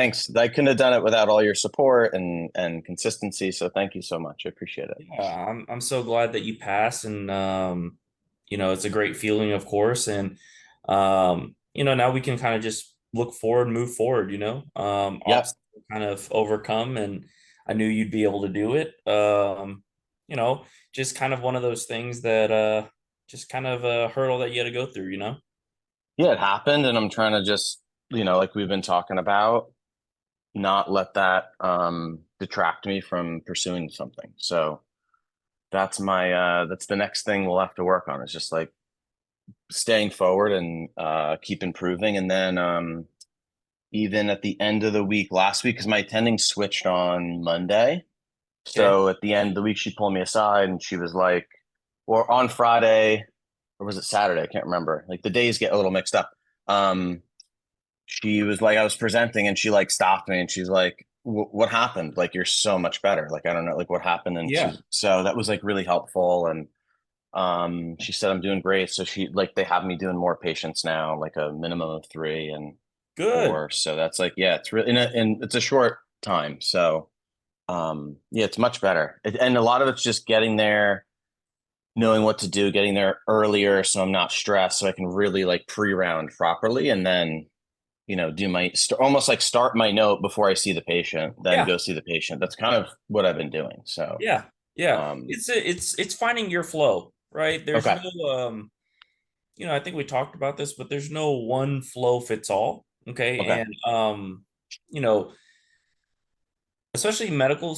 thanks. I couldn't have done it without all your support and consistency. So thank you so much. I appreciate it. Yeah, I'm so glad that you passed, and it's a great feeling, of course, and now we can kind of just look forward, move forward. Yep. Obstacles kind of overcome, and I knew you'd be able to do it. You know, just kind of one of those things that just kind of a hurdle that you had to go through. Yeah, it happened, and I'm trying to just, like we've been talking about, not let that detract me from pursuing something. So that's the next thing we'll have to work on is just like staying forward and keep improving. And then even at the end of the week last week, because my attending switched on Monday. Okay. So at the end of the week, she pulled me aside and she was like, or on Friday, or was it Saturday? I can't remember. Like the days get a little mixed up. Um, she was like, I was presenting and she like stopped me and she's like, what happened? Like, you're so much better. Like, I don't know, like what happened. And Yeah. so that was like really helpful. And she said, I'm doing great. So they have me doing more patients now, like a minimum of three and Good. four. So that's like, yeah, it's really, and it's a short time. So, yeah, it's much better. And a lot of it's just getting there, knowing what to do, getting there earlier. So I'm not stressed. So I can really like pre-round properly and then, do almost like start my note before I see the patient, then Yeah. go see the patient. That's kind of what I've been doing. So, Yeah. Yeah. um, It's finding your flow, right? There's okay. no I think we talked about this, but there's no one flow fits all. Okay. Okay. And you know, especially in medical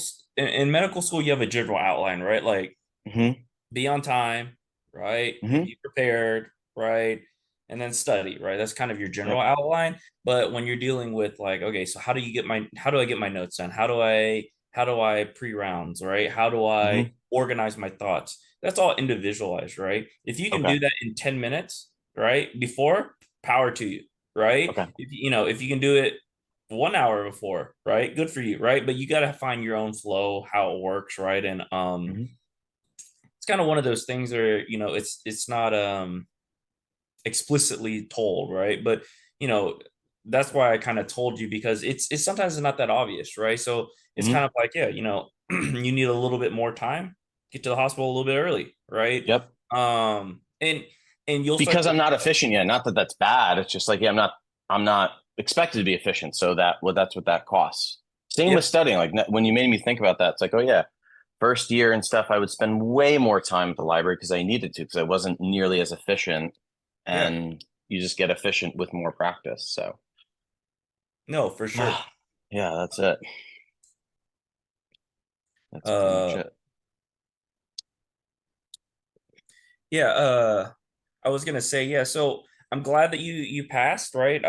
school, you have a general outline, right? Like Hmm. be on time, right? Hmm. Be prepared, right? And then study, right? That's kind of your general Yep. outline. But when you're dealing with like, okay, so how do I get my notes done? How do I pre-rounds, right? How do I Hmm. organize my thoughts? That's all individualized, right? If you can Okay. do that in 10 minutes, right? Before, power to you, right? Okay. If you can do it 1 hour before, right? Good for you, right? But you got to find your own flow, how it works, right? And Hmm. it's kind of one of those things where it's not explicitly told, right? But you know that's why I kind of told you, because it's sometimes it's not that obvious, right? So it's kind Hmm. of like, yeah, you need a little bit more time, get to the hospital a little bit early, right? Yep. And you'll start Because to. I'm not efficient yet. Not that that's bad. It's just like, yeah, I'm not expected to be efficient. So that's what that costs. Same with Yep. studying. Like when you made me think about that, it's like, oh yeah, first year and stuff, I would spend way more time at the library because I needed to, because I wasn't nearly as efficient. Yeah. And you just get efficient with more practice. So, No, for sure. yeah, that's it. That's pretty much uh it. yeah. I was gonna say, yeah, so I'm glad that you passed, right?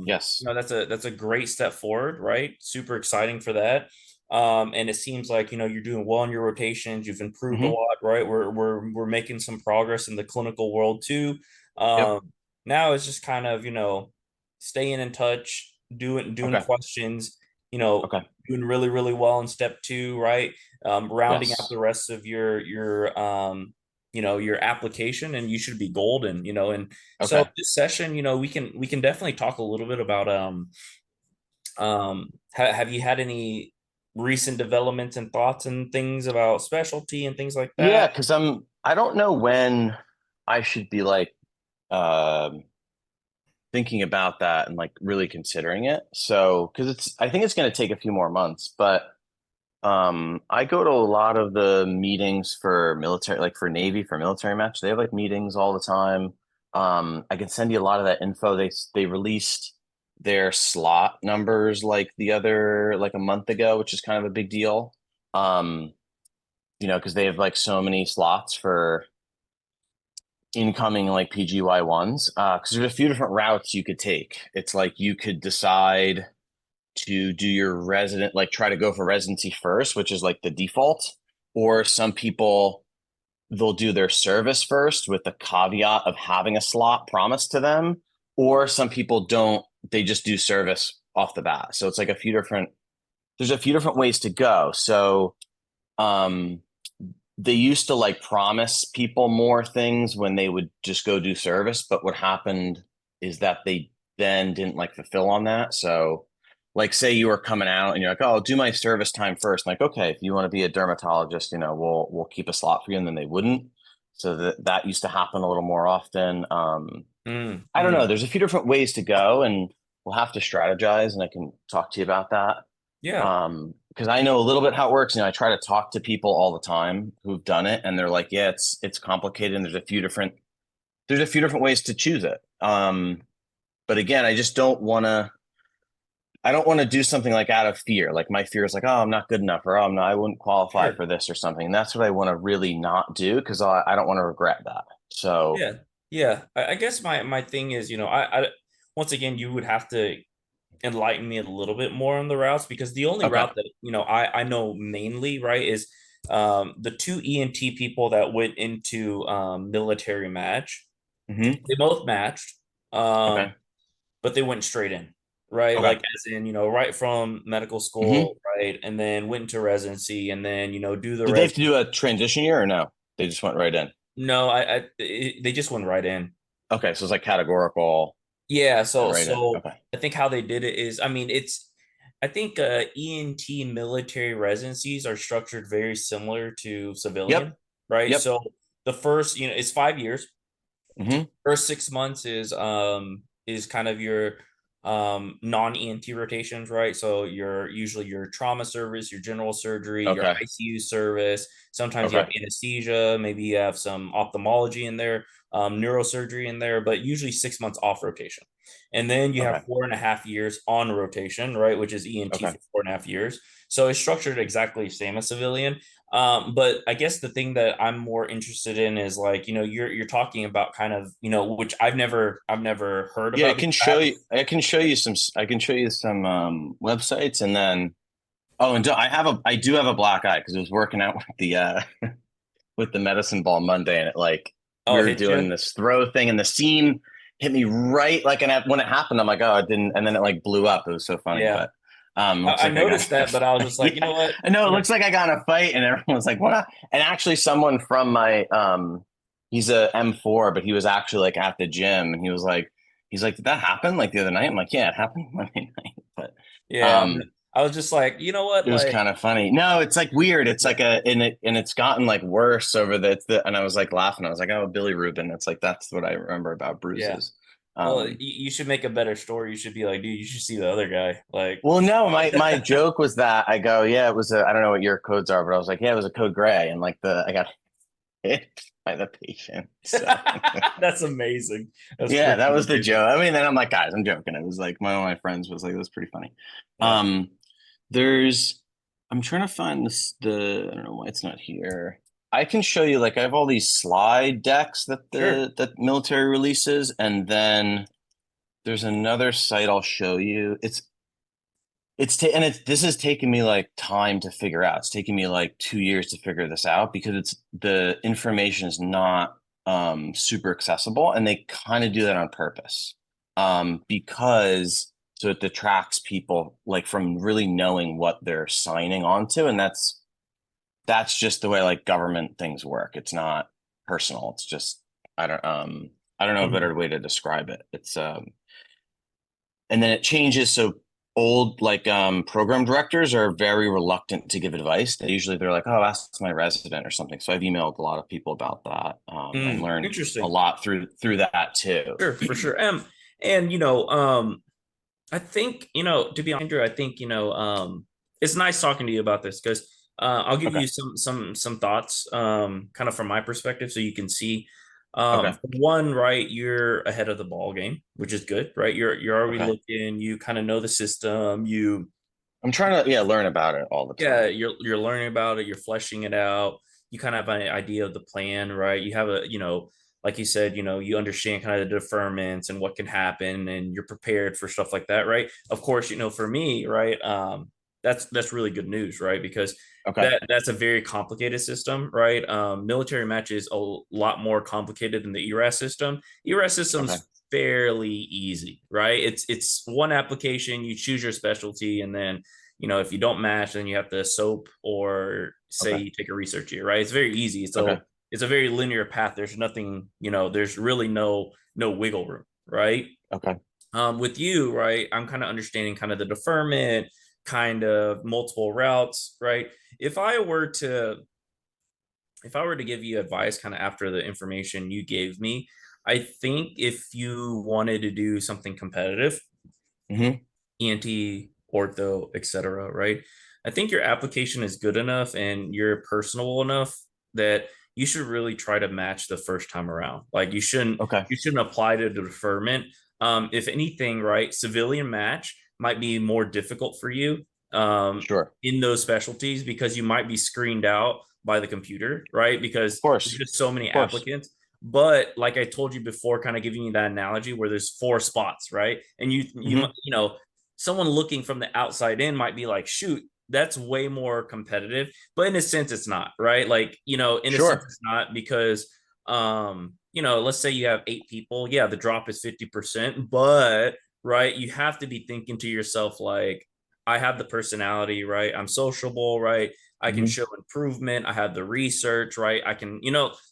Yes. That's a great step forward, right? Super exciting for that. And it seems like you're doing well in your rotations. You've improved a Hmm. lot, right? We're making some progress in the clinical world too. Yep. Now it's just kind of staying in touch, doing Okay. questions, Okay. doing really really well in step two, right? Rounding out Yes. the rest of your application, and you should be golden. And so Okay. this session, we can definitely talk a little bit about have you had any recent developments and thoughts and things about specialty and things like Yeah, that? because I don't know when I should be like um thinking about that and like really considering it. So, because I think it's going to take a few more months, but I go to a lot of the meetings for military, like for Navy, for military match. They have like meetings all the time. I can send you a lot of that info. They released their slot numbers like a month ago, which is kind of a big deal. Um, because they have like so many slots for incoming like PGY ones. Because there's a few different routes you could take. It's like you could decide to do your resident, like try to go for residency first, which is like the default. Or some people, they'll do their service first with the caveat of having a slot promised to them. Or some people don't, they just do service off the bat. So it's like there's a few different ways to go. So, um, they used to like promise people more things when they would just go do service. But what happened is that they then didn't like fulfill on that. So, like say you were coming out and you're like, oh, I'll do my service time first. I'm like, okay, if you want to be a dermatologist, we'll keep a slot for you, and then they wouldn't. So that used to happen a little more often. Mm, I don't know. mm. There's a few different ways to go, and we'll have to strategize, and I can talk to you about that. Yeah, Because I know a little bit how it works. I try to talk to people all the time who've done it, and they're like, yeah, it's complicated, and there's a few different ways to choose it. But again, I don't want to do something like out of fear. Like my fear is like, oh, I'm not good enough, or oh, I wouldn't qualify sure. for this or something. And that's what I want to really not do because I don't want to regret that. So, Yeah, yeah. I guess my thing is, I once again, you would have to enlighten me a little bit more on the routes, because the only okay. route that I know mainly, right, is the two ENT people that went into military match. Hmm. They both matched, um, Okay. but they went straight in, right? Okay. Like as in, right from medical Hmm. school, right, and then went into residency, and then do the Did they have res. to do a transition year or no? They just went right in. No, they just went right in. Okay. So it's like categorical Yeah, and so right in. so Okay. I think how they did it is, I mean, I think ENT military residencies are structured very similar to civilian, Yep. right? Yep. So the first, it's 5 years. Hmm. First 6 months is kind of your non-ENT rotations, right? So your usually your trauma service, your general surgery, your Okay. ICU service. Sometimes you have Okay. anesthesia, maybe you have some ophthalmology in there, neurosurgery in there, but usually 6 months off rotation. And then you Okay. have 4.5 years on rotation, right? Which is ENT Okay. for 4.5 years. So it's structured exactly the same as civilian. But I guess the thing that I'm more interested in is like, you're talking about kind of, which I've never heard Yeah, I about, can because I show have a you. I can show you some websites, and then oh, and I do have a black eye because I was working out with the medicine ball Monday, and it like we oh, were hit doing you. this throw thing, and the seam hit me right like, and when it happened, I'm like, oh, it didn't, and then it like blew up. It was so funny, Yeah. but looks I like I got noticed that, but I was just like, you know yeah, what? I know it looks like I got in a fight, and everyone was like, what? And actually, someone from my he's a M4, but he was actually like at the gym, and he's like, did that happen like the other night? I'm like, yeah, it happened Monday night, but Yeah, um. I was just like, you know what? It was Like, kind of funny. No, it's like weird. It's yeah, like and it's gotten like worse over and I was like laughing. I was like, oh, Billy Rubin. It's like that's what I remember about yeah. bruises. Well, Um, you should make a better story. You should be like, dude, you should see the other guy. Like, well, no, my joke was that I go, yeah, it was I don't know what your codes are, but I was like, yeah, it was a code gray, and like I got hit by the patient. So that's amazing. That's yeah, that freaking was the amazing. joke. I mean, then I'm like, guys, I'm joking. It was like one of my friends was like, it was pretty funny. Yeah, Um, there's, I'm trying to find I don't know why it's not here. I can show you, like, I have all these slide decks sure. that military releases, and then there's another site I'll show you. This has taken me like time to figure out. It's taken me like 2 years to figure this out because the information is not super accessible, and they kind of do that on purpose because so it detracts people like from really knowing what they're signing on to, and that's just the way like government things work. It's not personal. It's just I don't know a better Mhm. way to describe it. It's and then it changes. So old like program directors are very reluctant to give advice. They're like, oh, ask my resident or something. So I've emailed a lot of people about that and learned a Interesting. lot through that too. Sure, for sure. And I think, to be honest, Andrew, I think, it's nice talking to you about this, because I'll give Okay. you some thoughts, kind of from my perspective, so you can see. Okay. For one, right, you're ahead of the ball game, which is good, right? You're already Okay. looking, you kind of know the system, you I'm trying to, yeah, learn about it all the yeah, time. you're learning about it, you're fleshing it out. You kind of have an idea of the plan, right? You have like you said, you understand kind of the deferments and what can happen, and you're prepared for stuff like that, right? Of course, for me, right, that's really good news, right? Because Okay. that's a very complicated system, right? Military match is a lot more complicated than the ERAS system. ERAS Okay. system's fairly easy, right? It's one application, you choose your specialty, and then if you don't match, then you have to soap, or say Okay. you take a research year, right? It's very easy. Okay. So it's a very linear path. There's nothing, there's really no wiggle room, right? Okay. With you, right, I'm kind of understanding kind of the deferment, kind of multiple routes, right? If I were to if I were to give you advice kind of after the information you gave me, I think if you wanted to do something competitive, Hmm. ENT, ortho, etc., right? I think your application is good enough and you're personable enough that you should really try to match the first time around. Like Okay. you shouldn't apply to deferment. If anything, right, civilian match might be more difficult for you Sure. in those specialties because you might be screened out by the computer, right? Of Because there's course. just so Of many course. applicants. But like I told you before, kind of giving you that analogy where there's four spots, right? And Hmm. you know, someone looking from the outside in might be like, shoot, that's way more competitive. But in a sense, it's not, right? Like, in a sense, Sure. it's not because let's say you have 8 people. Yeah, the drop is 50%, but right, you have to be thinking to yourself, like, I have the personality, right? I'm sociable, right? I can Hmm. show improvement. I have the research, right? I can,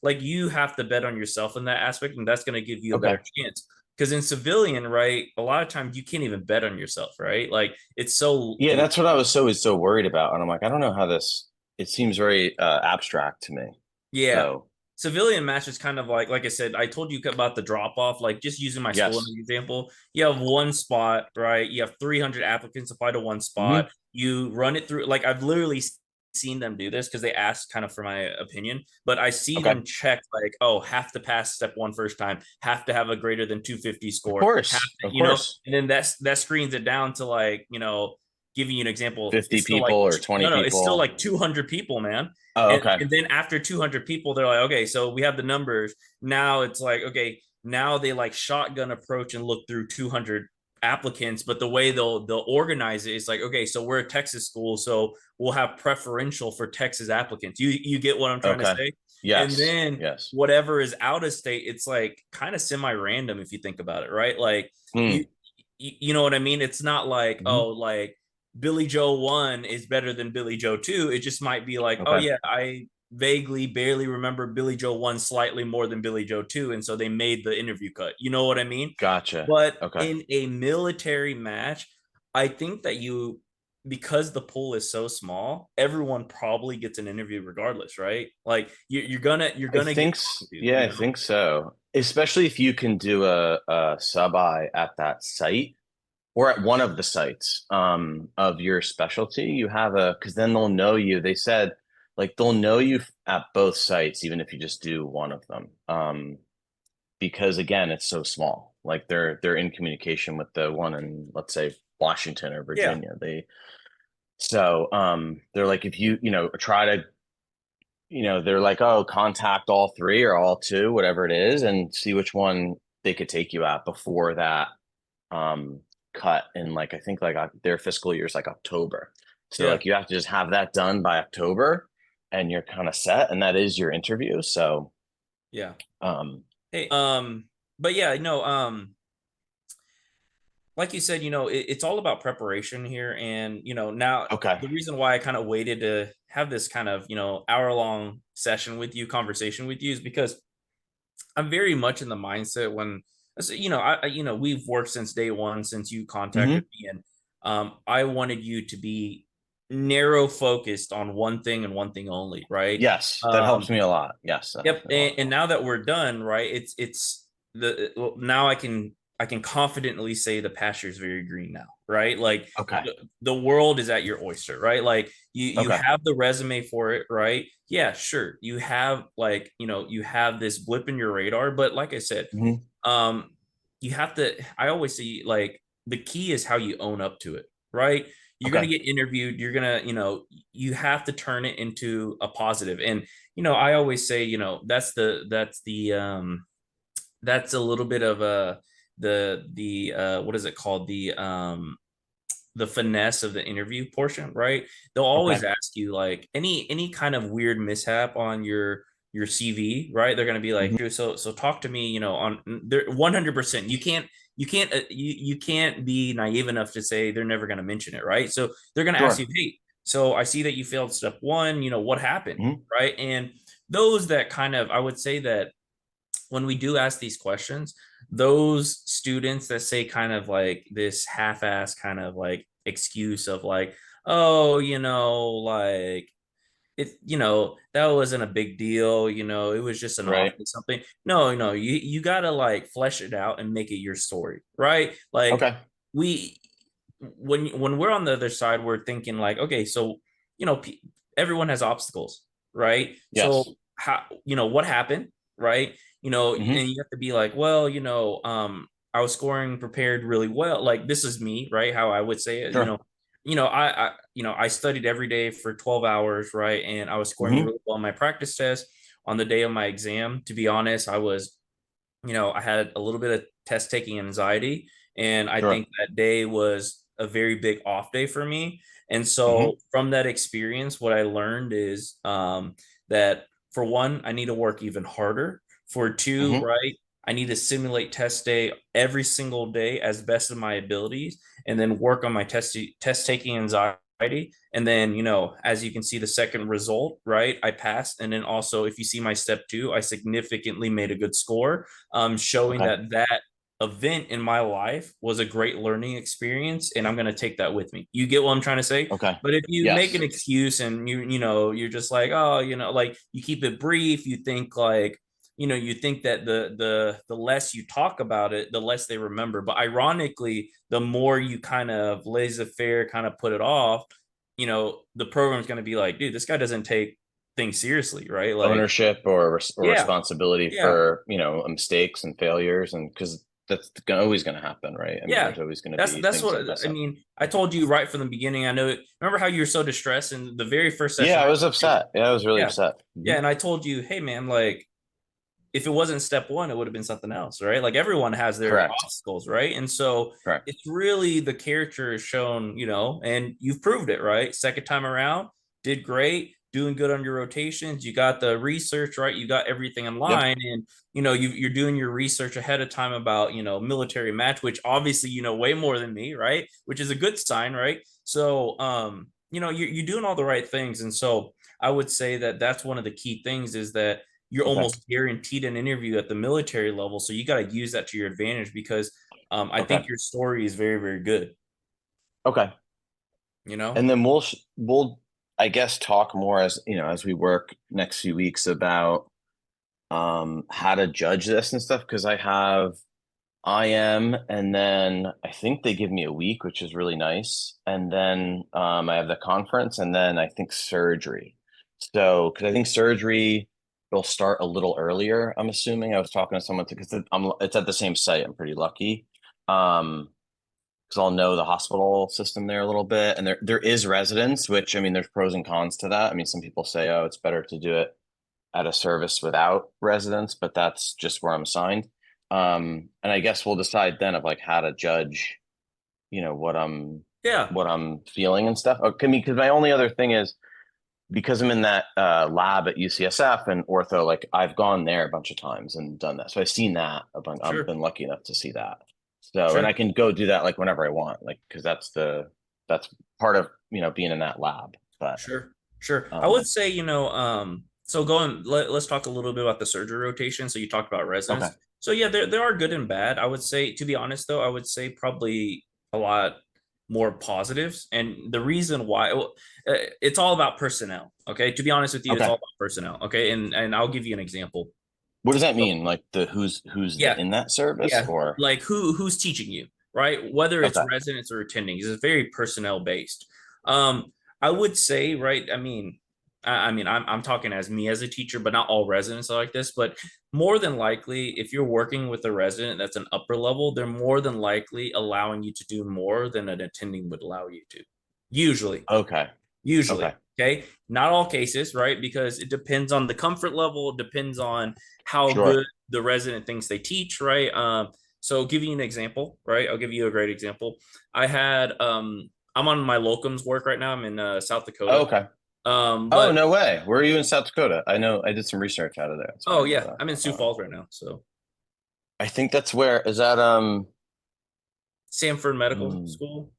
like you have to bet on yourself in that aspect, and that's going to give you a Okay. better chance. Because in civilian, right, a lot of times you can't even bet on yourself, right? Like it's so, Yeah, that's what I was so worried about. And I'm like, I don't know how this, it seems very abstract to me. yeah. So, Civilian match is kind of like I said, I told you about the drop off. Like just using my school as yes. an example, you have one spot, right? You have 300 applicants apply to one spot. Hmm. You run it through. Like I've literally seen them do this because they asked kind of for my opinion, but I see Okay. them check like, oh, have to pass step one first time, have to have a greater than 250 Of score, have course. to, Of course. and then that screens it down to like, giving you an example, 50 it's still people like or 20 no, it's still people. like 200 people, man. Oh, okay. And then after 200 people, they're like, okay, so we have the numbers. Now it's like, okay, now they like shotgun approach and look through 200 applicants, but the way they'll organize it is like, okay, so we're a Texas school, so we'll have preferential for Texas applicants. You get what I'm trying to Okay. say? And Yes. then Yes. whatever is out of state, it's like kind of semi-random if you think about it, right? Like you Mm. you know what I mean? It's not like, Hmm. oh, like Billy Joe 1 is better than Billy Joe 2. It just might be like, oh Okay. yeah, I vaguely barely remember Billy Joe 1 slightly more than Billy Joe 2, and so they made the interview cut. You know what I mean? Gotcha. But Okay. in a military match, I think that because the pool is so small, everyone probably gets an interview regardless, right? Like you're I gonna get think, an yeah, I interview. think so. Especially if you can do a sub-I at that site or at one of the sites of your specialty. You have because then they'll know you. They said like they'll know you at both sites, even if you just do one of them. Because again, it's so small. Like they're in communication with the one in, let's say, Washington or Yeah, Virginia. They're like, if try to, they're like, oh, contact all three or all two, whatever it is, and see which one they could take you at before that um cut in, like, I think like their fiscal year is like October. So yeah, like you have to just have that done by October and you're kind of set, and that is your interview. So yeah. um Hey, but yeah, no, like you said, it's all about preparation here. And, now okay. the reason why I kind of waited to have this kind of, hour long session with you, conversation with you, is because I'm very much in the mindset when, so, we've worked since day one, since you contacted Hmm. me. And I wanted you to be narrow focused on one thing and one thing only, right? Yes, that helps Um, me a lot. Yes, that helps Yep, me a lot. and now that we're done, right? It's the well, now I can confidently say the pasture is very green now, right? Like Okay. the world is at your oyster, right? Like you Okay. have the resume for it, right? Yeah, sure. You have like, you have this blip in your radar, but like I said, Hmm. um you have to I always say like the key is how you own up to it, right? You're going to Okay. get interviewed, you're going to, you have to turn it into a positive. And I always say, that's a little bit of the what is it called, the finesse of the interview portion, right? They'll always Okay. ask you like any kind of weird mishap on your CV, right? They're going to be like, Hmm. so talk to me, on there 100%. You can't be naive enough to say they're never going to mention it, right? So they're going to ask you, Sure. hey, so I see that you failed step 1, what happened, Hmm. right? And those that kind of, I would say that when we do ask these questions, those students that say kind of like this half-ass kind of like excuse of like, oh, like that wasn't a big deal, it was just an off Right. day something. No, no, you gotta like flesh it out and make it your story, right? Like Okay. we when we're on the other side, we're thinking like, okay, so you know, everyone has obstacles, right? So Yes. how what happened, right? Hmm. And you have to be like, well, I was scoring prepared really well. Like this is me, right? How I would say it, Sure. I studied every day for 12 hours, right? And I was scoring Hmm. really well on my practice test. On the day of my exam, to be honest, I had a little bit of test taking anxiety. And I Sure. think that day was a very big off day for me. And so Hmm. from that experience, what I learned is that for one, I need to work even harder. For two, Hmm. right, I need to simulate test day every single day as best of my abilities and then work on my test taking anxiety. And then, as you can see, the second result, right, I passed. And then also, if you see my step two, I significantly made a good score, showing Okay. that event in my life was a great learning experience, and I'm going to take that with me. You get what I'm trying to say? Okay. But if you make an Yes. excuse and you're just like, oh, like you keep it brief, you think like, you think that the less you talk about it, the less they remember. But ironically, the more you kind of laissez-faire kind of put it off, the program's going to be like, dude, this guy doesn't take things seriously, right? Like, Ownership or yeah, responsibility yeah, for, mistakes and failures, and because that's always going to happen, right? I mean, yeah. there's always going to That's be that's things what that mess I up. mean. I told you right from the beginning. I know. Remember how you were so distressed in the very first Yeah, session? I was upset. Yeah, I was really Yeah, upset. Hmm. yeah. And I told you, hey man, like if it wasn't step one, it would have been something else, right? Like everyone has their Correct. obstacles, right? And so Correct. it's really the character is shown, and you've proved it, right? Second time around, did great, doing good on your rotations. You got the research, right? You got everything in Yep. line, and you're doing your research ahead of time about military match, which obviously you know way more than me, right? Which is a good sign, right? So you're doing all the right things, and so I would say that that's one of the key things is that you're Okay. almost guaranteed an interview at the military level. So you got to use that to your advantage because I Okay. think your story is very, very good. Okay. You know? And then we'll I guess talk more as as we work next few weeks about how to judge this and stuff, because I am, and then I think they give me a week, which is really nice. And then I have the conference, and then I think surgery. So, because I think surgery will start a little earlier, I'm assuming. I was talking to someone because it's at the same site. I'm pretty lucky. Because I'll know the hospital system there a little bit, and there is residence, which I mean, there's pros and cons to that. I mean, some people say, oh, it's better to do it at a service without residence, but that's just where I'm assigned. And I guess we'll decide then of like how to judge, what Yeah, I'm feeling and stuff. Okay, because my only other thing is because I'm in that lab at UCSF and ortho, like I've gone there a bunch of times and done that. So I've seen that a bunch. I've sure, been lucky enough to see that. So, and I sure, can go do that like whenever I want, like because that's part of being in that lab. But sure, sure. I would um, say, so let's talk a little bit about the surgery rotation. So you talked about okay, residents. So yeah, there are good and bad. I would say, to be honest though, I would say probably a lot more positives. And the reason why, well, it's all about personnel. Okay. To be honest with you, it's okay. all about personnel. Okay. And I'll give you an example. What does that So, mean? Like who's yeah, in that service yeah, or like who's teaching you, right? Whether it's okay, residents or attending, it's very personnel based. I would say, right? I mean, I'm talking as me as a teacher, but not all residents are like this. But more than likely, if you're working with a resident that's an upper level, they're more than likely allowing you to do more than an attending would allow you to. Usually, okay, usually. okay, Okay. Not all cases, right? Because it depends on the comfort level, it depends on how sure, good the resident thinks they teach, right? So give you an example, right? I'll give you a great example. I'm on my locums work right now. I'm in South oh, Dakota. okay. Oh, But no way. Where are you in South Dakota? I know I did some research out of there. That's why oh I know yeah, that. I'm in Sioux Falls right now. So I think that's where is that Sanford Medical hmm, School.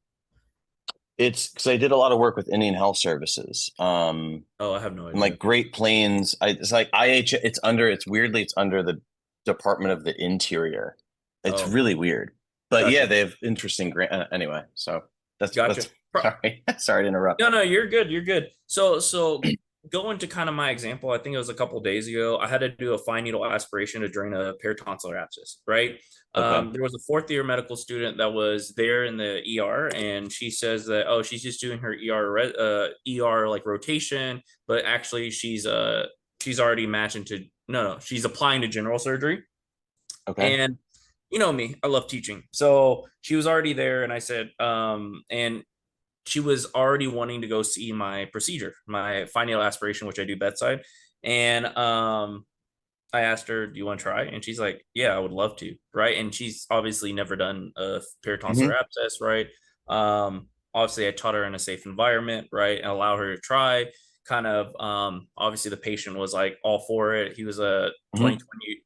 it's because I did a lot of work with Indian Health Services. Oh, I have no And idea. like Great Plains, it's like IH, it's weirdly it's under the Department of the Interior. It's Oh, really weird. But yeah, gotcha. they have interesting grant anyway. So Gotcha. that's sorry. Sorry to interrupt. No, no, you're good. You're good. So going to kind of my example, I think it was a couple of days ago. I had to do a fine needle aspiration to drain a peritonsillar abscess. Right. Okay. There was a fourth year medical student that was there in the ER, and she says that she's just doing her ER like rotation, but actually she's already matched into no, she's applying to general surgery. Okay. And you know me, I love teaching. So she was already there, and I said, and she was already wanting to go see my procedure, my fine needle aspiration, which I do bedside. And I asked her, "Do you want to try?" And she's like, "Yeah, I would love to." Right. And she's obviously never done a Hmm. peritonsillar abscess. Right. Obviously, I taught her in a safe environment. Right. And allow her to try. Kind of, obviously, the patient was like all for it. He was a Hmm.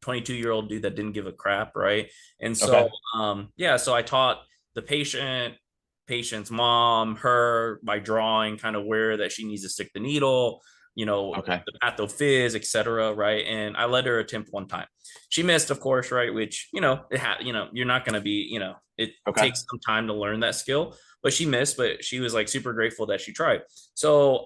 22-year-old dude that didn't give a crap. Right. And so, Okay. yeah, so I taught the patient's mom, her, by drawing kind of where that she needs to stick the needle, Okay. the pathophys, etc. Right. And I let her attempt one time. She missed, of course, right? Which, you're not gonna be, it Okay. takes some time to learn that skill. But she missed, but she was like super grateful that she tried. So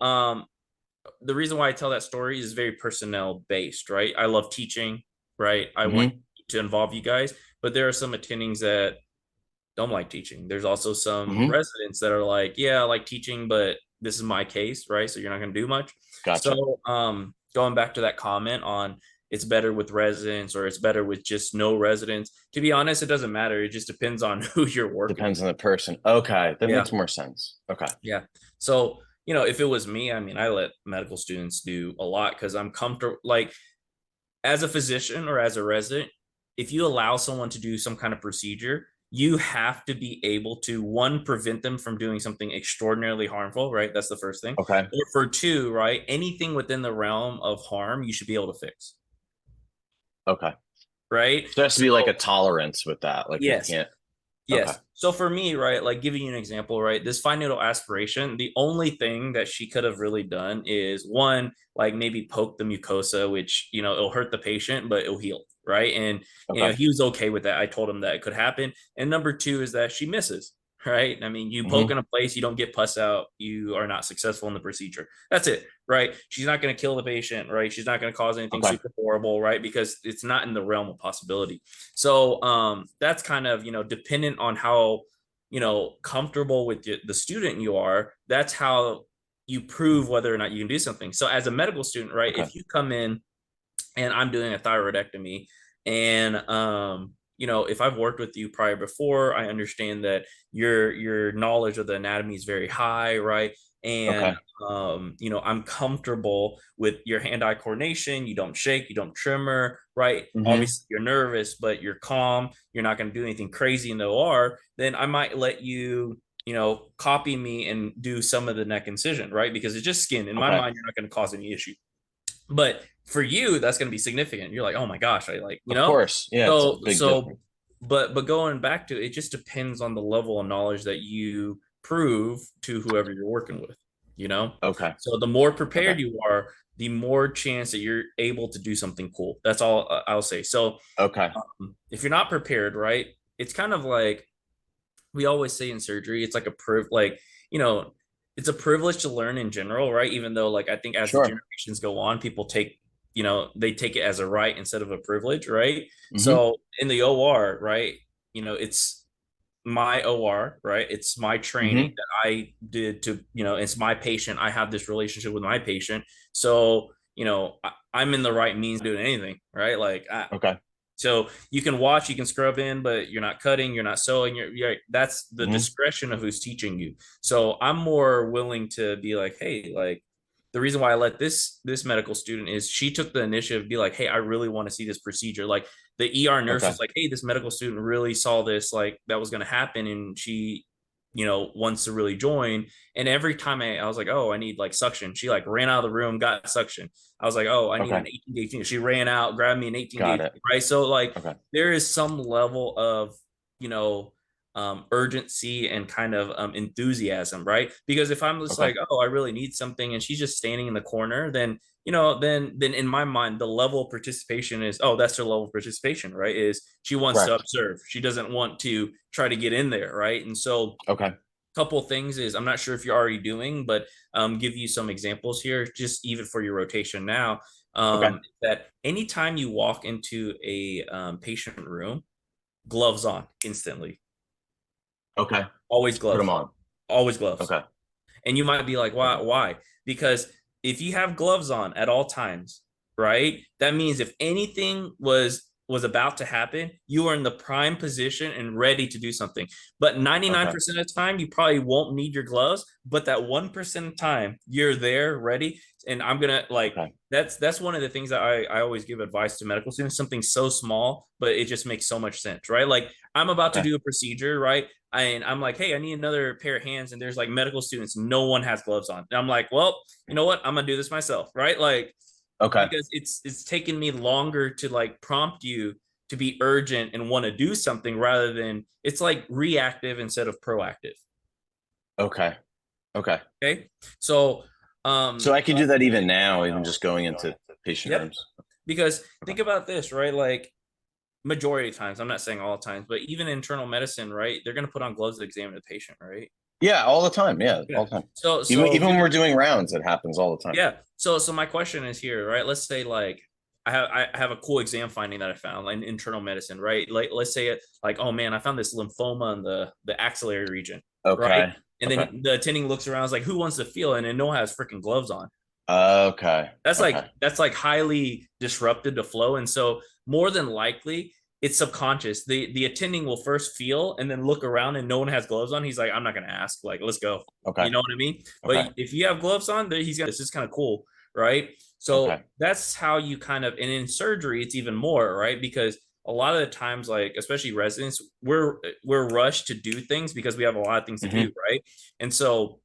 the reason why I tell that story is very personnel based, right? I love teaching, right? I want Hmm. to involve you guys, but there are some attendings that don't like teaching. There's also some Hmm. residents that are like, yeah, I like teaching, but this is my case, right? So you're not going to do much. Gotcha. So, going back to that comment on it's better with residents or it's better with just no residents. To be honest, it doesn't matter. It just depends on who you're working Depends with. on the person. Okay. That Yeah. makes more sense. Okay. Yeah. So, if it was me, I mean, I let medical students do a lot because I'm comfortable. Like, as a physician or as a resident, if you allow someone to do some kind of procedure, you have to be able to one, prevent them from doing something extraordinarily harmful, right? That's the first thing. Okay. Or for two, right? Anything within the realm of harm, you should be able to fix, Okay. right? So there has to So, be like a tolerance with that. Like it yes, can't. Okay. yes. So for me, right, like giving you an example, right, this fine needle aspiration, the only thing that she could have really done is one, like maybe poke the mucosa, which, it'll hurt the patient, but it'll heal, right? And, Okay. he was okay with that. I told him that it could happen. And number two is that she misses, right? I mean, you poke Hmm. in a place, you don't get pus out, you are not successful in the procedure. That's it, right? She's not going to kill the patient, right? She's not going to cause anything Okay. super horrible, right? Because it's not in the realm of possibility. So that's kind of, dependent on how, comfortable with the student you are. That's how you prove whether or not you can do something. So as a medical student, right, Okay. if you come in and I'm doing a thyroidectomy, and if I've worked with you prior before, I understand that your knowledge of the anatomy is very high, right? And Okay. I'm comfortable with your hand-eye coordination. You don't shake, you don't tremor, right? Hmm. Obviously, you're nervous, but you're calm. You're not going to do anything crazy in the OR. Then I might let you, copy me and do some of the neck incision, right? Because it's just skin. In my Okay. mind, you're not going to cause any issue. But for you, that's going to be significant. You're like, oh my gosh, I like, Of course. Yeah, it's a So, big difference. but going back to it, it just depends on the level of knowledge that you prove to whoever you're working with, you know? Okay. So the more Okay. prepared you are, the more chance that you're able to do something cool. That's all I'll say. So Okay. if you're not prepared, right, it's kind of like we always say in surgery, it's like like, you know, it's a privilege to learn in general, right? Even though, like, I think as the Sure. generations go on, people take, they take it as a right instead of a privilege, right? Hmm. So in the OR, right, it's my OR, right? It's my training Hmm. that I did to, it's my patient. I have this relationship with my patient. So, I'm in the right means doing anything, right? Like, Okay. so you can watch, you can scrub in, but you're not cutting, you're not sewing. That's the Hmm. discretion of who's teaching you. So I'm more willing to be like, hey, like the reason why I let this medical student is she took the initiative to be like, hey, I really want to see this procedure. Like the ER nurse Okay. was like, hey, this medical student really saw this, like that was going to happen, and she wants to really join. And every time I was like, oh, I need like suction, she like ran out of the room, got suction. I was like, oh, I need Okay. an 18 gauge. She ran out, grabbed me an 18 Got gauge, it. right? So like Okay. there is some level of, you know, urgency and kind of enthusiasm, right? Because if I'm just Okay. like, oh, I really need something, and she's just standing in the corner, then then in my mind, the level of participation is, oh, that's her level of participation, right? Is she wants to Correct. observe, she doesn't want to try to get in there, right? And so Okay. couple things is I'm not sure if you're already doing, but give you some examples here, just even for your rotation now. Okay. That anytime you walk into a patient room, gloves on instantly, Okay. always Put them gloves, on. always gloves. Okay. And you might be like, why? Okay. Why? Because if you have gloves on at all times, right? That means if anything was about to happen, you are in the prime position and ready to do something. But Okay. 99% of the time, you probably won't need your gloves. But that 1% of time, you're there ready. And I'm gonna like Okay. that's one of the things that I always give advice to medical students, something so small, but it just makes so much sense, right? Like I'm about to Okay. do a procedure, right? And I'm like, hey, I need another pair of hands. And there's like medical students, no one has gloves on. And I'm like, well, you know what? I'm gonna do this myself, right? Like, Okay. because it's taken me longer to like prompt you to be urgent and want to do something rather than it's like reactive instead of proactive. Okay. Okay. Okay. So So I can do that even now, even just going into patient yep. rooms. Because Okay. think about this, right? Like majority of times, I'm not saying all the times, but even internal medicine, right? They're gonna put on gloves to examine the patient, right? Yeah, all the time. Yeah, Yeah. all the time. So Even here, when we're doing rounds, it happens all the time. yeah. So my question is here, right? Let's say like I have a cool exam finding that I found like in internal medicine, right? Like let's say it like, oh man, I found this lymphoma in the axillary region, right? Okay. And Okay. then the attending looks around, is like, who wants to feel it? And no one has freaking gloves on. Okay. That's Okay. like highly disrupted to flow. And so more than likely it's subconscious. The attending will first feel and then look around and no one has gloves on. He's like, I'm not gonna ask. Like, let's go. Okay. You know what I mean? But Okay. if you have gloves on, he's gonna this is kind of cool, right? So Okay. that's how you kind of and in surgery, it's even more, right? Because a lot of the times, like especially residents, we're rushed to do things because we have a lot of things to do, Hmm. right? And so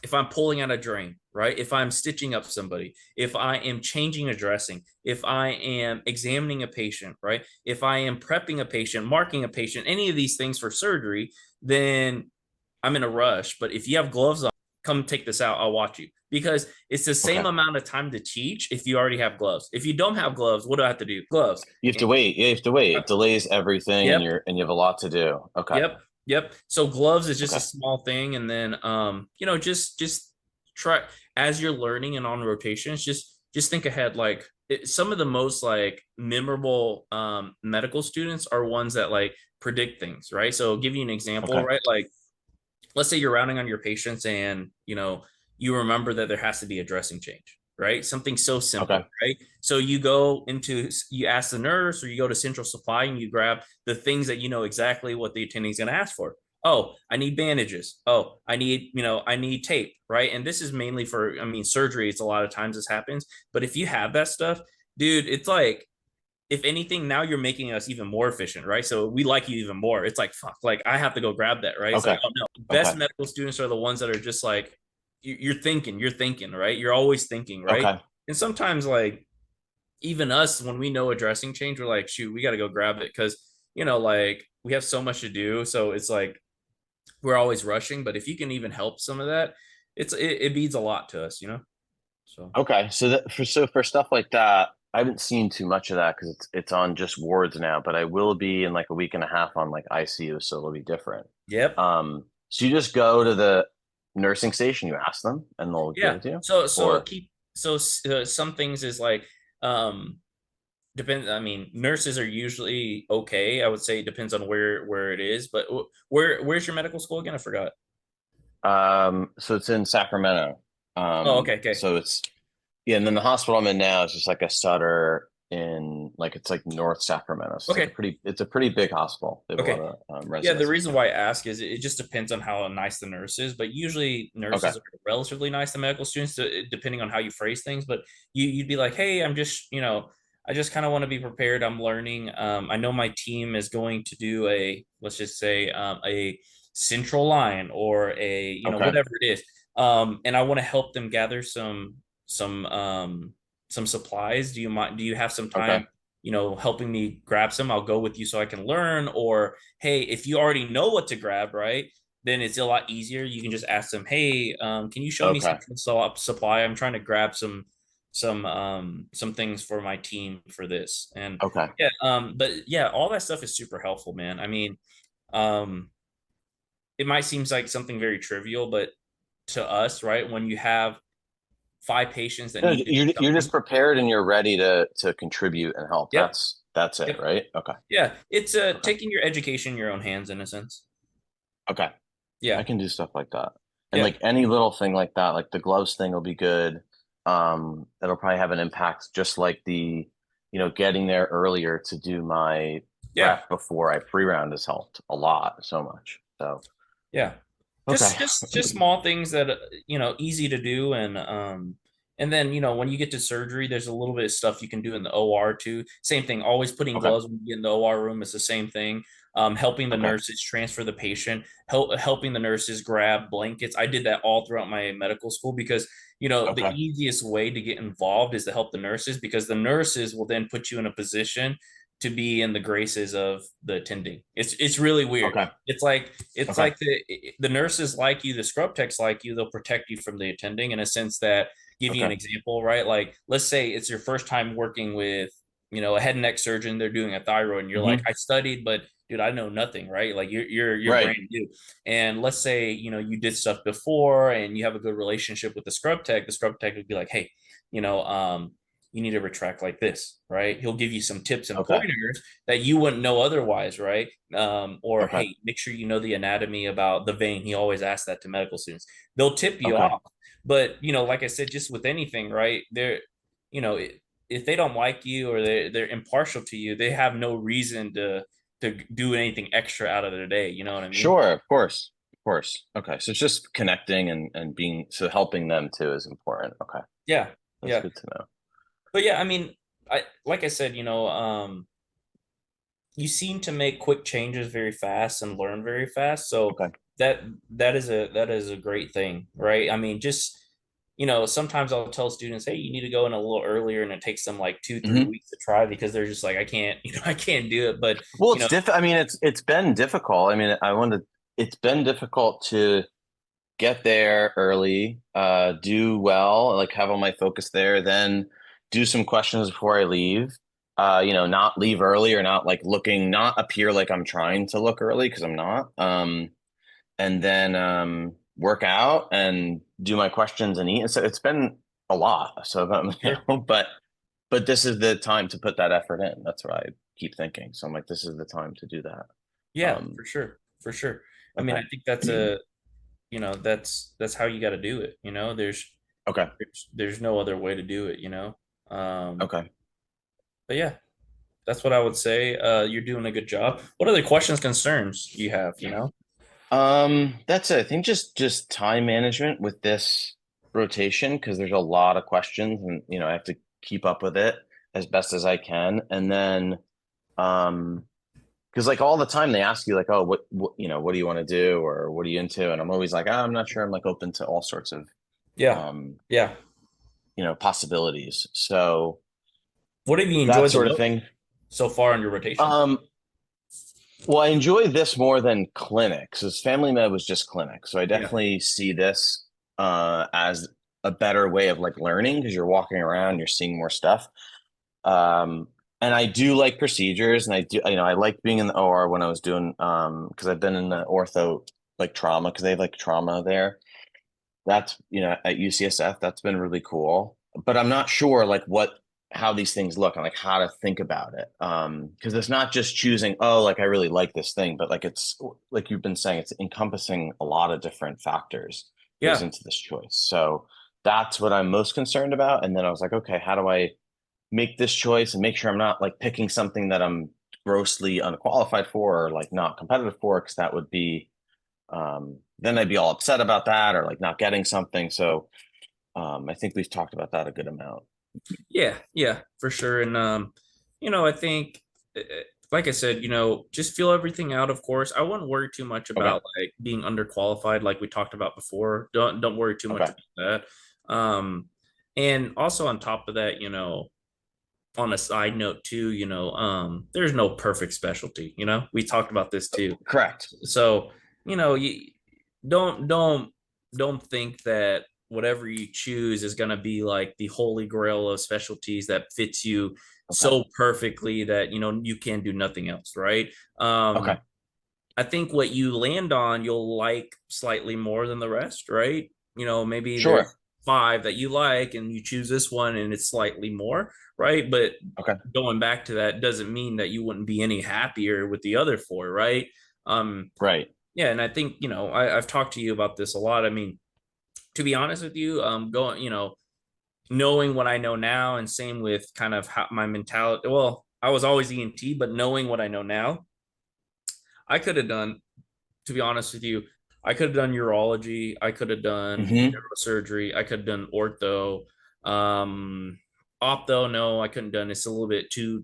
if I'm pulling out a drain, right? If I'm stitching up somebody, if I am changing a dressing, if I am examining a patient, right? If I am prepping a patient, marking a patient, any of these things for surgery, then I'm in a rush. But if you have gloves on, come take this out, I'll watch you. Because it's the same Okay. amount of time to teach if you already have gloves. If you don't have gloves, what do I have to do? Gloves. You have And, to wait. You have to wait. It delays everything, and yep. you have a lot to do. Okay. Yep. Yep. So gloves is just a Okay. small thing. And then just try as you're learning and on rotations, just think ahead. Like some of the most like memorable medical students are ones that like predict things, right? So I'll give you an example, Okay. right? Like let's say you're rounding on your patients and you remember that there has to be a dressing change, right? Something so Okay. simple, right? So you ask the nurse or you go to central supply and you grab the things that you know exactly what the attending is going to ask for. Oh, I need bandages. Oh, I need tape, right? And this is mainly for, I mean, surgery. It's a lot of times this happens, but if you have that stuff, dude, it's like if anything, now you're making us even more efficient, right? So we like you even more. It's like, fuck, like I have to go grab that, right? It's like, Okay. oh no, best Okay. medical students are the ones that are just like, you're thinking, right? You're always thinking, right? Okay. And sometimes, like, even us, when we know a dressing change, we're like, shoot, we got to go grab it because, like we have so much to do. So it's like we're always rushing. But if you can even help some of that, it means a lot to us. So, Okay. So for stuff like that, I haven't seen too much of that because it's on just wards now, but I will be in like a week and a half on like ICU, so it'll be different. yep. So you just go to the nursing station, you ask them, and they'll give Yeah. it to you? So Or keep so some things is like um depends. I mean, nurses are usually okay. I would say it depends on where it is, but where's your medical school again? I forgot. so it's in Sacramento. Oh, okay, okay, So it's yeah, and then the hospital I'm in now is just like a Sutter in like it's like North Sacramento. So okay, it's a pretty big hospital. They have a lot okay. of Yeah, the residences. reason why I ask is it just depends on how nice the nurse is, but usually Okay. nurses are relatively nice to medical students, depending on how you phrase things. But you'd be like, hey, I just kind of want to be prepared. I'm learning. I know my team is going to do let's just say, a central line or Okay. whatever it is. And I want to help them gather some supplies. Do you mind? Do you have some Okay. time? helping me grab some, I'll go with you so I can learn. Or, hey, if you already know what to grab, right, then it's a lot easier. You can just ask them, hey, can you show me Okay. some supply? I'm trying to grab some things for my team for this. And Okay. yeah, but yeah, all that stuff is super helpful, man. I mean, um, it might seem like something very trivial, but to us, right, when you have five patients that No, need to do you're just something, prepared and you're ready to contribute and help. yep, That's it, yep, right? Okay. yeah, it's Okay. taking your education in your own hands in a sense. Okay. I Yeah, can do stuff like that. And yeah, like any little thing like that, like the gloves thing will be good. It'll probably have an impact, just like getting there earlier to do my yeah, prep before I pre-round has helped a lot, so much. So, yeah. okay. Just small things that easy to do. And then when you get to surgery, there's a little bit of stuff you can do in the OR too. Same thing, always putting Okay. gloves when you get in the OR room is the same thing. Helping the Okay. nurses transfer the patient, helping the nurses grab blankets. I did that all throughout my medical school because the Okay. easiest way to get involved is to help the nurses, because the nurses will then put you in a position to be in the graces of the attending. It's really weird. Okay. It's like Okay. the nurses like you, the scrub techs like you, they'll protect you from the attending in a sense that, give you an Okay. example, right? Like, let's say it's your first time working with, a head and neck surgeon, they're doing a thyroid, and you're like, Hmm. I studied, but dude, I know nothing, right? Like you're Right. brand new. And let's say, you did stuff before and you have a good relationship with the scrub tech would be like, hey, you know, um, you need to retract like this, right? He'll give you some tips and Okay. pointers that you wouldn't know otherwise, right? Or, Okay. hey, make sure you know the anatomy about the vein. He always asks that to medical students. They'll tip you Okay. off. But, like I said, just with anything, right? You know, if they don't like you or they're impartial to you, they have no reason to do anything extra out of their day. You know what I mean? Sure, of course. Of course. Okay. So it's just connecting and being so helping them too is important. Okay. Yeah, That's yeah. good to know. But yeah, I mean, I like I said, you seem to make quick changes very fast and learn very fast. So Okay. that that is a great thing, right? I mean, just sometimes I'll tell students, hey, you need to go in a little earlier, and it takes them like 2 3 Hmm. weeks to try because they're just like, I can't, I can't do it. But Well, you it's know, I mean, it's been difficult. I mean, it's been difficult to get there early, do well, like have all my focus there, then do some questions before I leave. Not leave early or not like not appear like I'm trying to look early because I'm not. And then work out and do my questions and eat. And so it's been a lot. So, sure, but this is the time to put that effort in. That's what I keep thinking. So I'm like, this is the time to do that. yeah, Um, for sure, for sure. I mean, okay. I think that's how you got to do it. Okay. There's no other way to do it. Okay. But yeah, that's what I would say. You're doing a good job. What other questions, concerns you have? That's it. I think just time management with this rotation because there's a lot of questions and I have to keep up with it as best as I can. And then because like all the time they ask you like, oh, what do you want to do or what are you into? And I'm always like, I'm not sure. I'm like open to all sorts of Yeah, um, yeah. possibilities. So What have you that enjoyed the sort of most thing. so far in your rotation? Um, well, I enjoy this more than clinics. As family med was just clinic. So I Yeah, definitely see this as a better way of like learning because you're walking around, you're seeing more stuff. And I do like procedures and I do, I like being in the OR when I was doing, because I've been in the ortho like trauma because they have like trauma there. That's, at UCSF, that's been really cool. But I'm not sure like how these things look and like how to think about it. Because it's not just choosing, oh, like I really like this thing, but like it's like you've been saying, it's encompassing a lot of different factors goes yeah, into this choice. So that's what I'm most concerned about. And then I was like, okay, how do I make this choice and make sure I'm not like picking something that I'm grossly unqualified for or like not competitive for? Because that would be then I'd be all upset about that or like not getting something. So I think we've talked about that a good amount. yeah, yeah, for sure. And I think, like I said, just feel everything out. Of course, I wouldn't worry too much Okay. about like being underqualified, like we talked about before. Don't worry too much Okay. about that. And also on top of that, on a side note too, there's no perfect specialty. We talked about this too. Correct. So, you don't don't don't think that whatever you choose is going to be like the holy grail of specialties that fits you Okay. so perfectly that you can do nothing else, right? Okay. I think what you land on you'll like slightly more than the rest, right? Maybe there's Sure. five that you like and you choose this one and it's slightly more, right? But Okay. going back to that doesn't mean that you wouldn't be any happier with the other four, right? Um, Right. yeah, and I think, I've talked to you about this a lot. I mean, to be honest with you, going, knowing what I know now, and same with kind of how my mentality. Well, I was always ENT, but knowing what I know now, I could have done, to be honest with you, I could have done urology, I could have done Hmm. neurosurgery, I could have done ortho. Um, Opto, no, I couldn't have done. It's a little bit too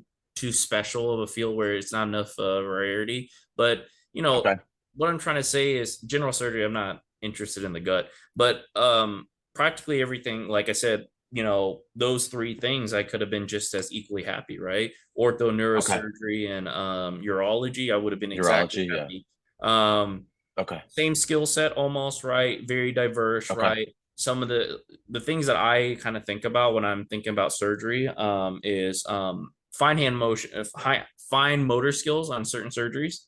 special of a field where it's not enough rarity. But Okay. what I'm trying to say is general surgery. I'm not interested in the gut, but practically everything. Like I said, those three things I could have been just as equally happy, right? Ortho, Okay. neurosurgery, and urology. I would have been exactly Urology. Yeah. happy. Um, Okay. Same skill set almost, right? Very diverse, Okay. right? Some of the things that I kind of think about when I'm thinking about surgery is fine hand motion, fine motor skills on certain surgeries.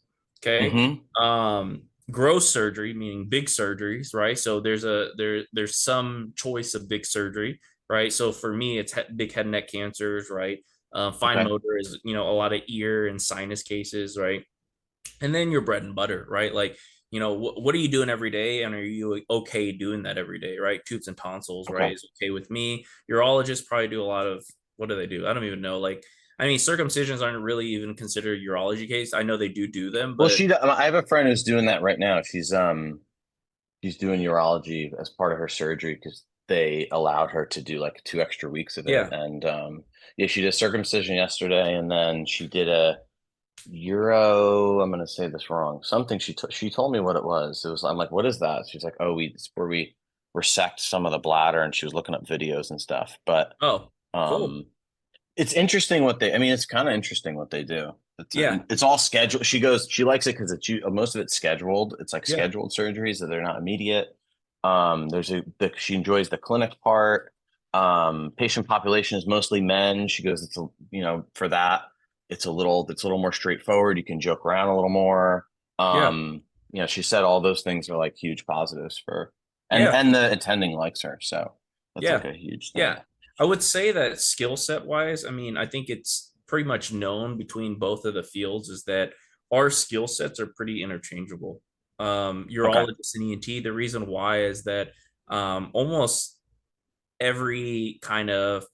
Okay. Hmm. Gross surgery, meaning big surgeries, right? So there's some choice of big surgery, right? So for me, it's big head and neck cancers, right? Fine Okay. motor is a lot of ear and sinus cases, right? And then your bread and butter, right? Like, what are you doing every day? And are you okay doing that every day, right? Tubes and tonsils, right? Okay. Is okay with me. Urologists probably do a lot of, what do they do? I don't even know. Like, I mean, circumcisions aren't really even considered urology case. I know they do them, Well, but I have a friend who's doing that right now. She's doing urology as part of her surgery because they allowed her to do like 2 extra weeks of it. yeah. And yeah, she did circumcision yesterday, and then she did a Euro. I'm gonna say this wrong. Something she told me what it was. It was I'm like, what is that? She's like, oh, it's where we resect some of the bladder, and she was looking up videos and stuff. But Oh, cool. um, it's interesting what I mean, it's kind of interesting what they do. Yeah. It's all scheduled. She likes it because most of it's scheduled. It's like Yeah. scheduled surgeries that they're not immediate. She enjoys the clinic part. Patient population is mostly men. She goes, for that, it's a little more straightforward. You can joke around a little more. Yeah. She said all those things are like huge positives and Yeah. and the attending likes her. So that's like Yeah. a huge thing. Yeah. I would say that skill set wise, I mean, I think it's pretty much known between both of the fields is that our skill sets are pretty interchangeable. Okay. Urologist and ENT, the reason why is that almost every kind of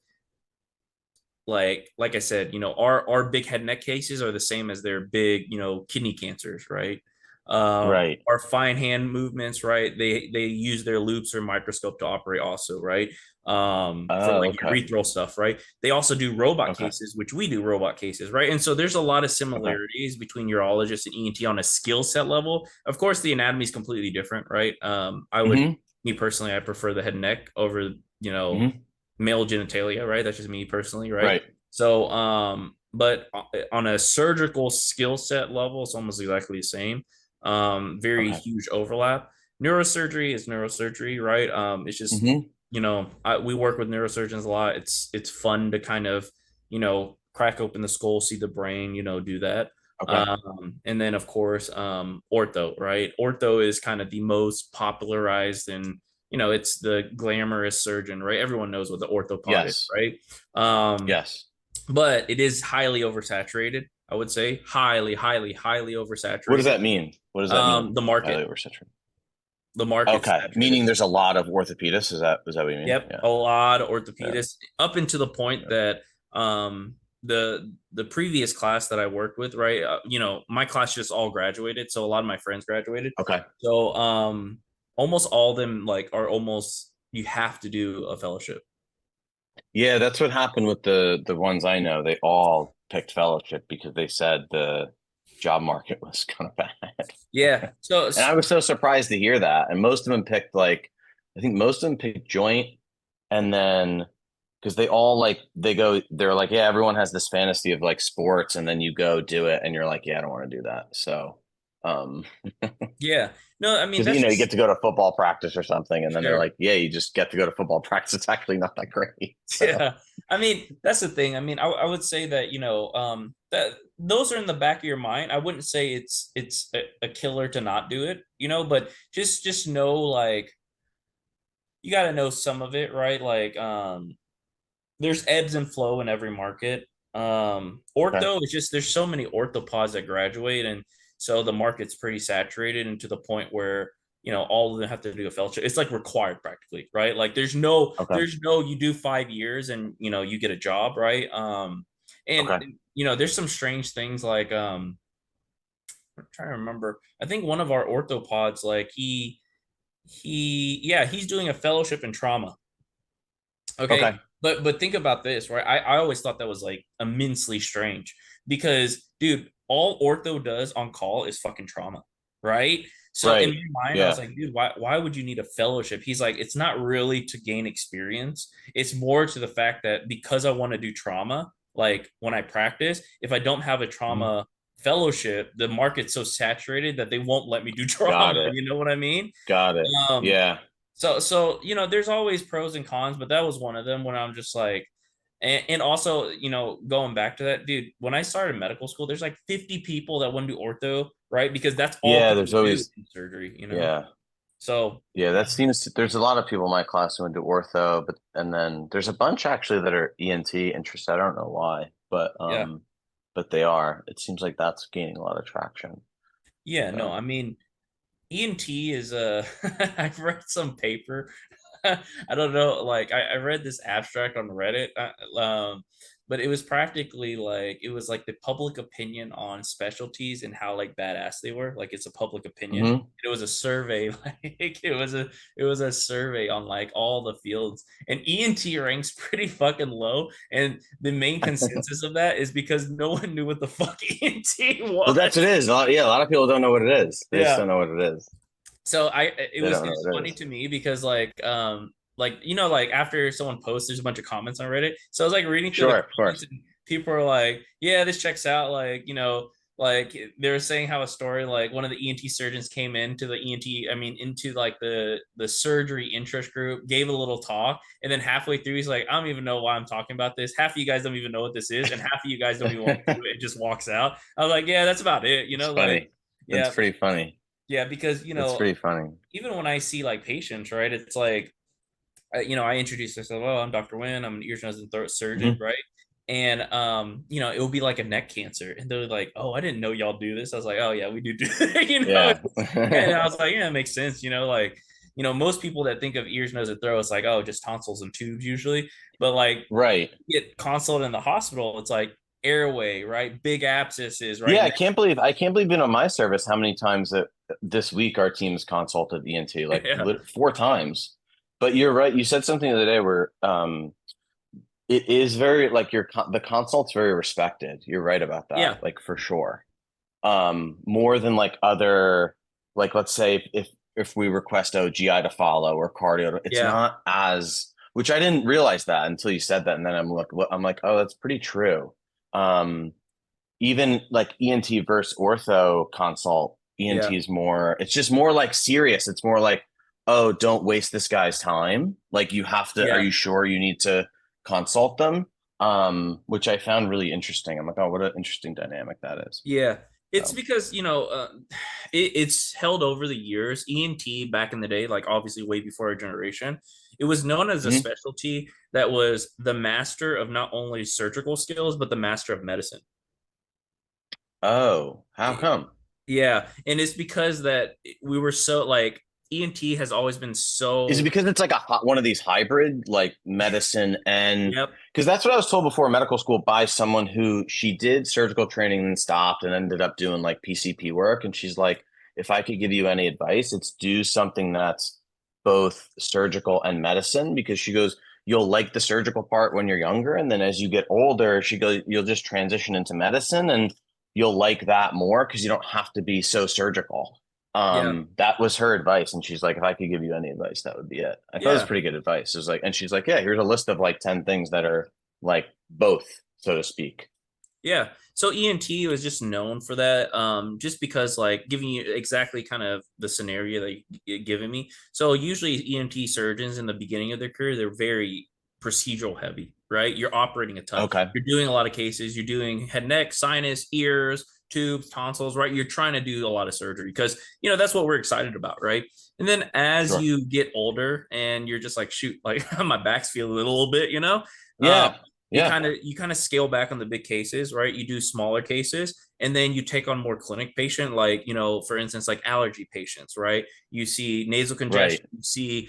like I said, our big head and neck cases are the same as their big, kidney cancers, right? Right. Our fine hand movements, right? They use their loops or microscope to operate also, right? For Oh, like okay. urethral stuff, right? They also do robot Okay. cases, which we do robot cases, right? And so there's a lot of Okay. similarities between urologists and ENT on a skill set level. Of course, the anatomy is completely different, right? I would, Hmm. me personally, I prefer the head and neck over, Hmm. male genitalia, right? That's just me personally, right? Right. So, but on a surgical skill set level, it's almost exactly the same. Very Okay. huge overlap. Neurosurgery is neurosurgery, right? It's just Hmm. we work with neurosurgeons a lot. It's fun to kind of crack open the skull, see the brain, do that. Okay. And then of course, ortho, right? Ortho is kind of the most popularized and it's the glamorous surgeon, right? Everyone knows what the orthopod is, Yes. right? Um, Yes. but it is highly oversaturated. I would say highly, highly, highly What does oversaturated. that mean? What does that mean? The market, Highly oversaturated. the market's Okay. saturated. Meaning there's a lot of orthopedists. Is that what you mean? Yep, Yeah. a lot of Yeah. orthopedists up into the point Yeah. that the previous class that I worked with, right? My class just all graduated, so a lot of my friends graduated. Okay. So almost all of them like are almost you have to do a fellowship. Yeah, that's what happened with the ones I know. They all picked fellowship because they said the job market was kind of bad. Yeah. So And I was so surprised to hear that. And most of them picked I think most of them picked joint, and then because they all like they're like, yeah, everyone has this fantasy of like sports, and then you go do it, and you're like, yeah, I don't want to do that. So, um, Yeah. No, I mean because that's you get just to go to football practice or something, and then they're sure. like, yeah, you just get to go to football practice. It's actually not that great. So, Yeah. I mean, that's the thing. I mean, I would say that, that those are in the back of your mind. I wouldn't say it's a killer to not do it, but just know like you got to know some of it, right? Like there's ebbs and flow in every market. okay, Ortho is just there's so many orthopods that graduate, and so the market's pretty saturated, and to the point where all of them have to do a fellowship. It's like required practically, right? Like okay, there's no you do 5 years and you get a job, right? And okay, there's some strange things like I'm trying to remember. I think one of our orthopods, like he's doing a fellowship in trauma. Okay. okay. But think about this, right? I always thought that was like immensely strange because dude, all ortho does on call is fucking trauma, right? So in Right. my mind, I was Yeah. like, dude, why would you need a fellowship? He's like, it's not really to gain experience. It's more to the fact that because I want to do trauma, like when I practice, if I don't have a Mhm. trauma fellowship, the market's so saturated that they won't let me do trauma. Got it. You know what I mean? Got it. Um, Yeah. so there's always pros and cons, but that was one of them when I'm just like, and also going back to that, dude. When I started medical school, there's like 50 people that want to do ortho, right? Because that's all Yeah. people There's do always, in surgery. yeah. So Yeah. That seems, there's a lot of people in my class who went to ortho, and then there's a bunch actually that are ENT interested. I don't know why, yeah, but they are. It seems like that's gaining a lot of traction. yeah, no, So, I mean ENT is I've read some paper. I don't know, like I read this abstract on Reddit, but it was practically like it was like the public opinion on specialties and how like badass they were. Like it's a public opinion. hmm. It was a survey, like it was a survey on like all the fields, and ENT ranks pretty fucking low. And the main consensus of that is because no one knew what the fuck ENT Well, was. that's what it is. Yeah, a lot of people don't know what it is. They just Yeah, don't know what it is. so it They was don't know it's what it funny is. to me because like like after someone posts there's a bunch of comments on Reddit, so I was like reading through the Sure, of comments course. and people are like, yeah, this checks out, like like they were saying how a story like one of the ENT surgeons came into the into like the surgery interest group, gave a little talk, and then halfway through he's like, I don't even know why I'm talking about this, half of you guys don't even know what this is, and half of you guys don't even want to do it, it just walks out. I was like, yeah, that's about it, It's like funny. That's yeah, pretty funny. yeah, because That's pretty funny. even when I see like patients, right, it's like, I introduce myself. Oh, I'm Dr. Wynn. I'm an ear, nose, and throat surgeon, Hmm. right? And it will be like a neck cancer, and they're like, "Oh, I didn't know y'all do this." I was like, "Oh yeah, we do do that," Yeah. And I was like, "Yeah, it makes sense." Like, most people that think of ears, nose, and throat, it's like, oh, just tonsils and tubes usually, but like Right. get consulted in the hospital, it's like airway, right? Big abscesses, right? Yeah, I can't believe in on my service how many times that this week our team's consulted ENT, like Yeah, 4 times. But you're right. You said something the other day where it is very like the consult's very respected. You're right about that, yeah, like for sure. More than like other, like let's say if we request OGI to follow or cardio, it's yeah, not as, which I didn't realize that until you said that, and then I'm like, oh, that's pretty true. Um, Even like ENT versus ortho consult, ENT yeah, is more, it's just more like serious. It's more like, oh, don't waste this guy's time. Like you have to, are yeah. you sure you need to consult them? Which I found really interesting. I'm like, oh, what an interesting dynamic that is. Yeah, it's So, because it's held over the years. ENT back in the day, like obviously way before our generation, it was known as a mhm. specialty that was the master of not only surgical skills but the master of medicine. Oh, how come? Yeah, and it's because that we were so like ENT has always been Is it so. because it's like one of these hybrid, like medicine and, Yep. because that's what I was told before medical school by someone who she did surgical training and stopped and ended up doing like PCP work. And she's like, if I could give you any advice, it's do something that's both surgical and medicine, because she goes, you'll like the surgical part when you're younger. And then as you get older, she goes, you'll just transition into medicine and you'll like that more because you don't have to be so surgical. Yeah. That was her advice. And she's like, if I could give you any advice, that would be it. I thought it was Yeah. pretty good advice. It was like, and she's like, yeah, here's a list of like 10 things that are like both, so to speak. Yeah. So ENT was just known for that, just because like giving you exactly kind of the scenario that you're giving me. So usually ENT surgeons in the beginning of their career, they're very procedural heavy, right? You're operating a ton. Okay. You're doing a lot of cases. You're doing head, neck, sinus, ears, tubes, tonsils, right? You're trying to do a lot of surgery because that's what we're excited about, right? And then as Sure. you get older and you're just like, shoot, like my back's feeling a little bit, um, Yeah. Yeah. you kind of scale back on the big cases, right? You do smaller cases and then you take on more clinic patient, like, for instance, like allergy patients, right? You see nasal congestion, Right. you see,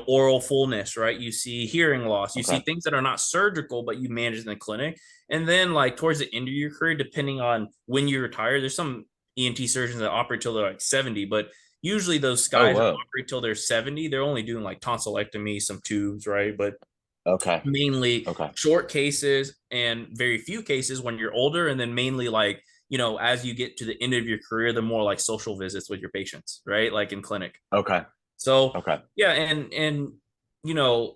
oral fullness, right? You see hearing loss, you see Okay. things that are not surgical but you manage in the clinic. And then like towards the end of your career, depending on when you retire, there's some ENT surgeons that operate till they're like 70, but usually those Oh, guys that whoa. operate till they're 70, they're only doing like tonsillectomy, some tubes, right? But Okay. mainly Okay. short cases and very few cases when you're older, and then mainly like as you get to the end of your career, the more like social visits with your patients, right, like in clinic. Okay. So Okay. yeah, and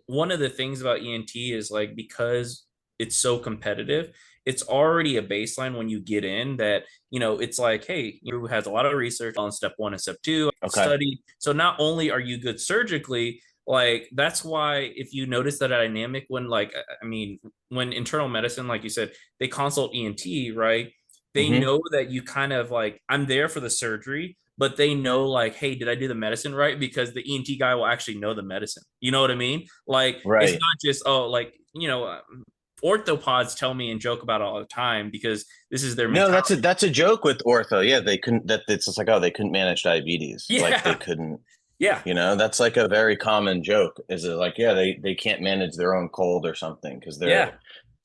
one of the things about ENT is like because it's so competitive, it's already a baseline when you get in that it's like, hey, you has a lot of research on step one and step two Okay. study. So not only are you good surgically, like that's why if you notice that dynamic when like I mean when internal medicine, like you said, they consult ENT, right? They Hmm. know that you kind of like, I'm there for the surgery, but they know like, hey, did I do the medicine right? Because the ENT guy will actually know the medicine. You know what I mean? Like it's Right. not just, oh, like orthopods tell me and joke about it all the time because this is their No, mentality. that's a joke with ortho. Yeah, they couldn't that it's just like, oh, they couldn't manage diabetes. Like they Yeah, couldn't, yeah, that's like a very common joke. Is it like, yeah, they can't manage their own cold or something because they're yeah,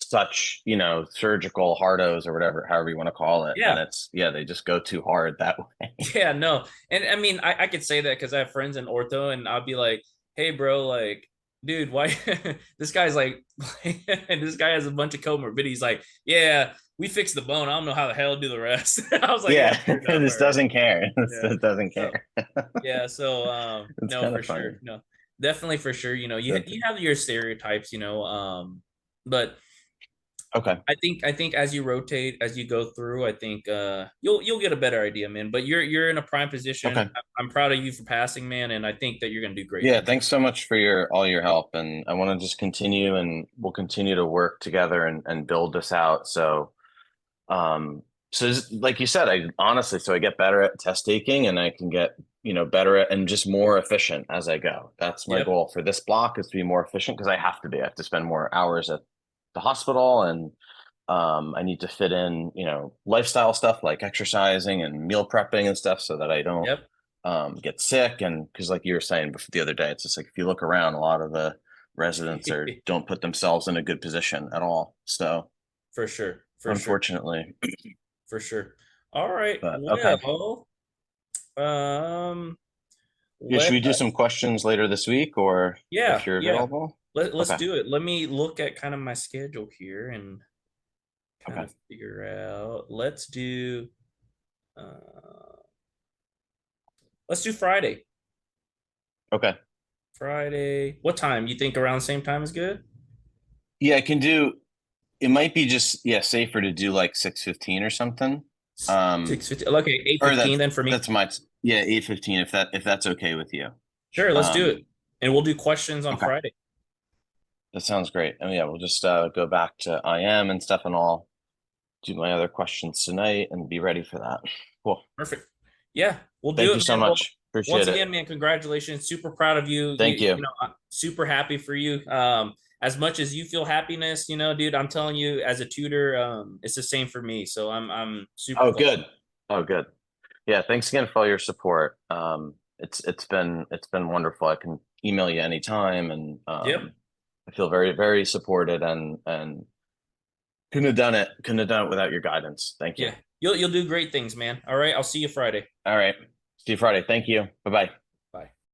such, surgical hardos or whatever, however you want to call it. And yeah. it's yeah, they just go too hard that way. Yeah, no. And I mean, I could say that because I have friends in ortho, and I'll be like, hey, bro, like, dude, why this guy's like, this guy has a bunch of comorbidities. Like, yeah, we fixed the bone. I don't know how the hell to do the rest. I was like, yeah, Yeah, fair enough. All this right. doesn't care. Yeah. This doesn't So, care. yeah. So, It's no, kind for of funny. sure. No, definitely for sure. That's You have your stereotypes, but okay. I think as you rotate, as you go through, I think you'll get a better idea, man. But you're in a prime position. Okay. I'm proud of you for passing, man, and I think that you're gonna do great Yeah, things. thanks so much for your all your help. And I want to just continue and we'll continue to work together and build this out. Um, like you said, I honestly, so I get better at test taking and I can get, better at and just more efficient as I go. That's my Yep, goal for this block is to be more efficient because I have to be. I have to spend more hours at the hospital and I need to fit in, lifestyle stuff like exercising and meal prepping and stuff so that I don't yep, get sick. And because, like you were saying before the other day, it's just like if you look around, a lot of the residents are don't put themselves in a good position at all. So, for sure, for sure, unfortunately, for sure. All right, but okay. well, um, Yeah, should let we do some questions later this week or if yeah, you're yeah, available? let's Okay. do it. Let me look at kind of my schedule here and kind Okay. of figure out. Uh, let's do Friday. Okay. Friday. What time? You think around the same time is good? Yeah, I can do it might be just safer to do like 6:15 or something. Um 6:15. Okay, eight or fifteen then for me. that's my 8:15 if that's okay with you. Sure, let's do Um it. And we'll do questions on okay. Friday. That sounds great. And yeah, we'll just go back to IM and stuff and I'll do my other questions tonight and be ready for that. Cool. Perfect. Yeah, we'll do Thank you it, so man. Well, much. once Appreciate it. again, man, congratulations. Super proud of you. Thank you. I'm super happy for you. As much as you feel happiness, dude, I'm telling you, as a tutor, it's the same for me. So I'm super Oh, glad. good. Oh, good. Yeah, thanks again for all your support. It's been wonderful. I can email you anytime and Yep. I feel very, very supported and couldn't have done it without your guidance. Thank you. Yeah. You'll do great things, man. All right. I'll see you Friday. All right. See you Friday. Thank you. Bye bye.